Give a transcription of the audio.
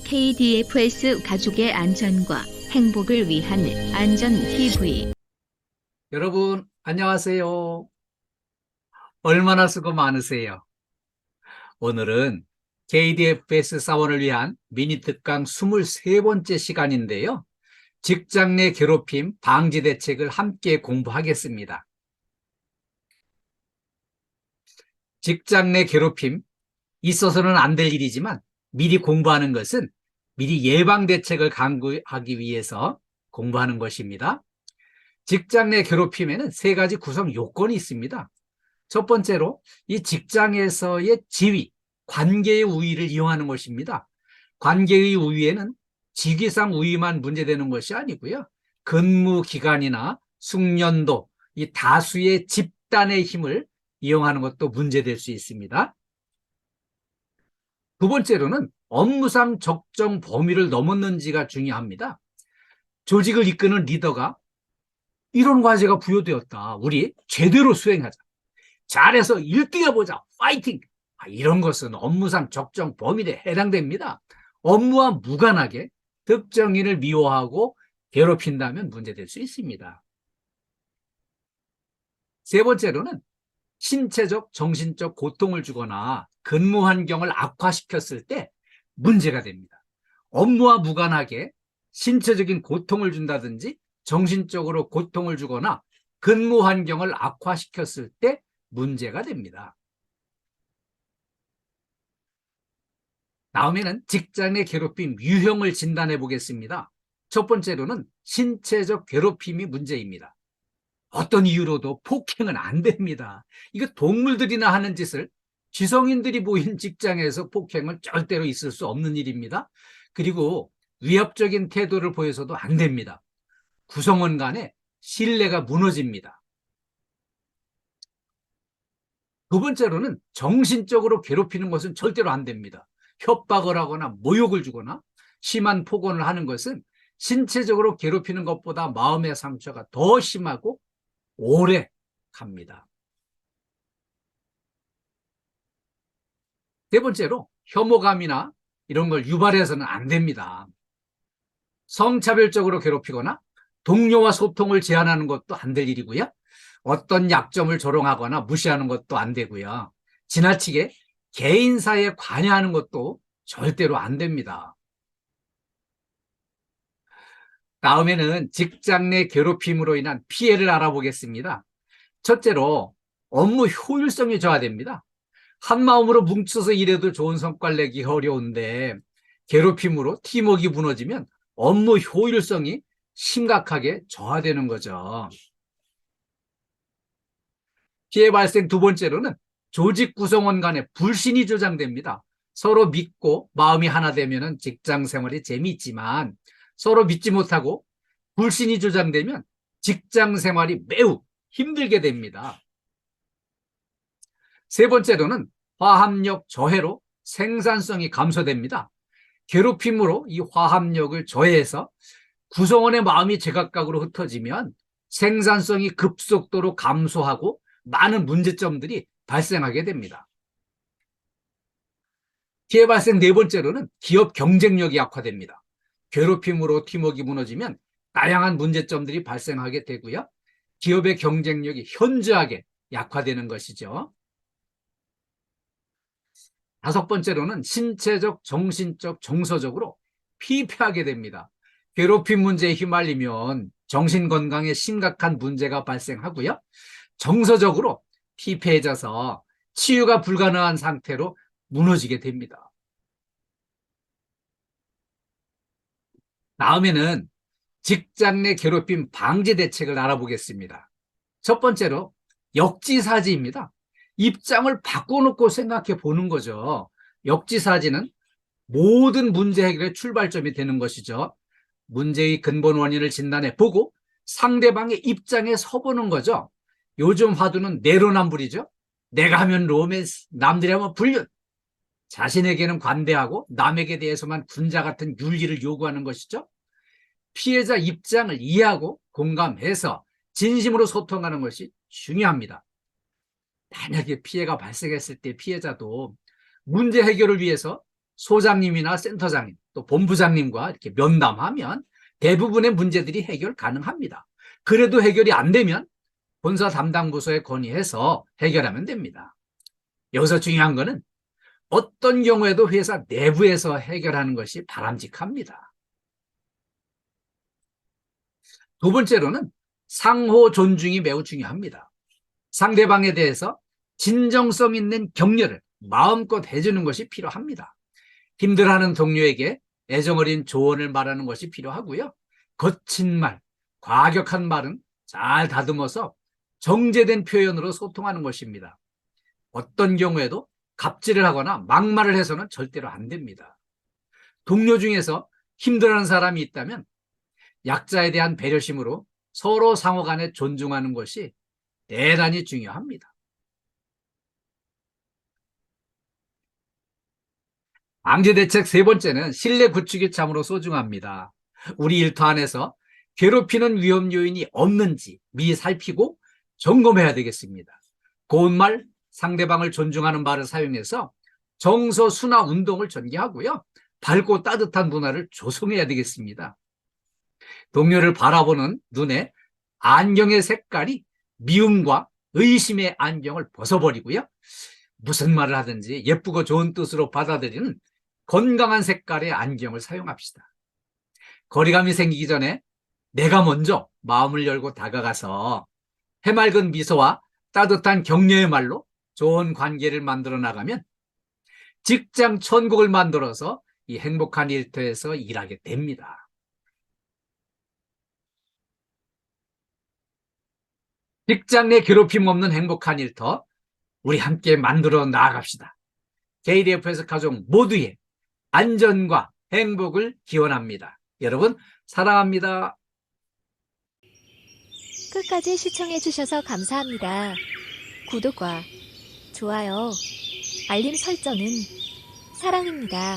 KDFS 가족의 안전과 행복을 위한 안전TV. 여러분, 안녕하세요. 얼마나 수고 많으세요. 오늘은 KDFS 사원을 위한 미니 특강 23번째 시간인데요. 직장 내 괴롭힘 방지 대책을 함께 공부하겠습니다. 직장 내 괴롭힘, 있어서는 안 될 일이지만 미리 공부하는 것은 미리 예방 대책을 강구하기 위해서 공부하는 것입니다. 직장 내 괴롭힘에는 세 가지 구성 요건이 있습니다. 첫 번째로 이 직장에서의 지위, 관계의 우위를 이용하는 것입니다. 관계의 우위에는 직위상 우위만 문제되는 것이 아니고요. 근무 기간이나 숙련도, 이 다수의 집단의 힘을 이용하는 것도 문제될 수 있습니다. 두 번째로는 업무상 적정 범위를 넘었는지가 중요합니다. 조직을 이끄는 리더가 이런 과제가 부여되었다. 우리 제대로 수행하자. 잘해서 1등 해보자. 파이팅! 이런 것은 업무상 적정 범위에 해당됩니다. 업무와 무관하게 특정인을 미워하고 괴롭힌다면 문제될 수 있습니다. 세 번째로는 신체적, 정신적 고통을 주거나 근무 환경을 악화시켰을 때 문제가 됩니다. 업무와 무관하게 신체적인 고통을 준다든지 정신적으로 고통을 주거나 근무 환경을 악화시켰을 때 문제가 됩니다. 다음에는 직장 내 괴롭힘 유형을 진단해 보겠습니다. 첫 번째로는 신체적 괴롭힘이 문제입니다. 어떤 이유로도 폭행은 안 됩니다. 이거 동물들이나 하는 짓을 지성인들이 모인 직장에서 폭행은 절대로 있을 수 없는 일입니다. 그리고 위협적인 태도를 보여서도 안 됩니다. 구성원 간에 신뢰가 무너집니다. 두 번째로는 정신적으로 괴롭히는 것은 절대로 안 됩니다. 협박을 하거나 모욕을 주거나 심한 폭언을 하는 것은 신체적으로 괴롭히는 것보다 마음의 상처가 더 심하고 오래 갑니다. 네 번째로 혐오감이나 이런 걸 유발해서는 안 됩니다. 성차별적으로 괴롭히거나 동료와 소통을 제한하는 것도 안 될 일이고요. 어떤 약점을 조롱하거나 무시하는 것도 안 되고요. 지나치게 개인사에 관여하는 것도 절대로 안 됩니다. 다음에는 직장 내 괴롭힘으로 인한 피해를 알아보겠습니다. 첫째로 업무 효율성이 저하됩니다. 한마음으로 뭉쳐서 일해도 좋은 성과를 내기 어려운데 괴롭힘으로 팀워크가 무너지면 업무 효율성이 심각하게 저하되는 거죠. 피해 발생 두 번째로는 조직 구성원 간의 불신이 조장됩니다. 서로 믿고 마음이 하나 되면 직장 생활이 재미있지만 서로 믿지 못하고 불신이 조장되면 직장 생활이 매우 힘들게 됩니다. 세 번째로는 화합력 저해로 생산성이 감소됩니다. 괴롭힘으로 이 화합력을 저해해서 구성원의 마음이 제각각으로 흩어지면 생산성이 급속도로 감소하고 많은 문제점들이 발생하게 됩니다. 피해 발생 네 번째로는 기업 경쟁력이 약화됩니다. 괴롭힘으로 팀워크가 무너지면 다양한 문제점들이 발생하게 되고요. 기업의 경쟁력이 현저하게 약화되는 것이죠. 다섯 번째로는 신체적, 정신적, 정서적으로 피폐하게 됩니다. 괴롭힘 문제에 휘말리면 정신건강에 심각한 문제가 발생하고요. 정서적으로 피폐해져서 치유가 불가능한 상태로 무너지게 됩니다. 다음에는 직장 내 괴롭힘 방지 대책을 알아보겠습니다. 첫 번째로 역지사지입니다. 입장을 바꿔놓고 생각해 보는 거죠. 역지사지는 모든 문제 해결의 출발점이 되는 것이죠. 문제의 근본 원인을 진단해 보고 상대방의 입장에 서보는 거죠. 요즘 화두는 내로남불이죠. 내가 하면 로맨스, 남들이 하면 불륜. 자신에게는 관대하고 남에게 대해서만 군자 같은 윤리를 요구하는 것이죠. 피해자 입장을 이해하고 공감해서 진심으로 소통하는 것이 중요합니다. 만약에 피해가 발생했을 때 피해자도 문제 해결을 위해서 소장님이나 센터장님, 또 본부장님과 이렇게 면담하면 대부분의 문제들이 해결 가능합니다. 그래도 해결이 안 되면 본사 담당 부서에 건의해서 해결하면 됩니다. 여기서 중요한 거는 어떤 경우에도 회사 내부에서 해결하는 것이 바람직합니다. 두 번째로는 상호 존중이 매우 중요합니다. 상대방에 대해서 진정성 있는 격려를 마음껏 해주는 것이 필요합니다. 힘들어하는 동료에게 애정어린 조언을 말하는 것이 필요하고요. 거친 말, 과격한 말은 잘 다듬어서 정제된 표현으로 소통하는 것입니다. 어떤 경우에도 갑질을 하거나 막말을 해서는 절대로 안 됩니다. 동료 중에서 힘들어하는 사람이 있다면 약자에 대한 배려심으로 서로 상호 간에 존중하는 것이 대단히 중요합니다. 방제 대책 세 번째는 신뢰 구축이 참으로 소중합니다. 우리 일터 안에서 괴롭히는 위험 요인이 없는지 미리 살피고 점검해야 되겠습니다. 고운 말, 상대방을 존중하는 말을 사용해서 정서 순화 운동을 전개하고요. 밝고 따뜻한 문화를 조성해야 되겠습니다. 동료를 바라보는 눈에 안경의 색깔이 미움과 의심의 안경을 벗어버리고요. 무슨 말을 하든지 예쁘고 좋은 뜻으로 받아들이는 건강한 색깔의 안경을 사용합시다. 거리감이 생기기 전에 내가 먼저 마음을 열고 다가가서 해맑은 미소와 따뜻한 격려의 말로 좋은 관계를 만들어 나가면 직장 천국을 만들어서 이 행복한 일터에서 일하게 됩니다. 직장 내 괴롭힘 없는 행복한 일터, 우리 함께 만들어 나아갑시다. KDF에서 가족 모두의 안전과 행복을 기원합니다. 여러분 사랑합니다. 끝까지 시청해주셔서 감사합니다. 구독과 좋아요, 알림 설정은 사랑입니다.